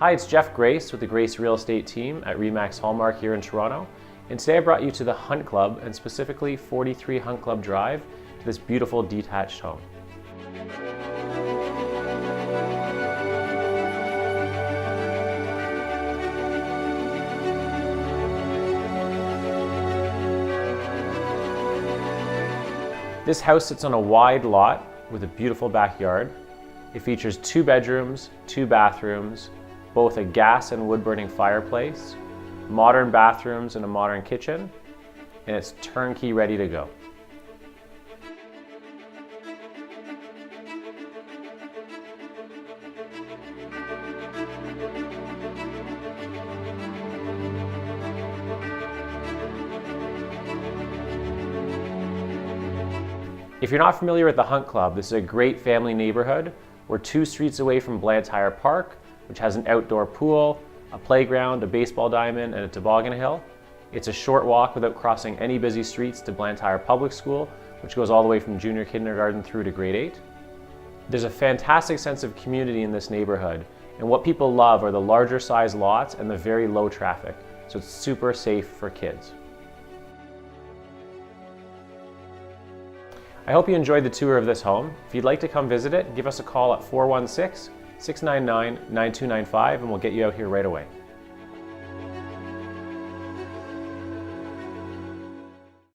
Hi, it's Jeff Grace with the Grace Real Estate team at RE/MAX Hallmark here in Toronto. And today I brought you to the Hunt Club, and specifically 43 Hunt Club Drive, to this beautiful detached home. This house sits on a wide lot with a beautiful backyard. It features 2 bedrooms, 2 bathrooms, both a gas and wood-burning fireplace, modern bathrooms and a modern kitchen, and it's turnkey ready to go. If you're not familiar with the Hunt Club, this is a great family neighborhood. We're 2 streets away from Blantyre Park, which has an outdoor pool, a playground, a baseball diamond, and a toboggan hill. It's a short walk without crossing any busy streets to Blantyre Public School, which goes all the way from junior kindergarten through to grade 8. There's a fantastic sense of community in this neighborhood, and what people love are the larger size lots and the very low traffic, so it's super safe for kids. I hope you enjoyed the tour of this home. If you'd like to come visit it, give us a call at 416-699-9295 and we'll get you out here right away.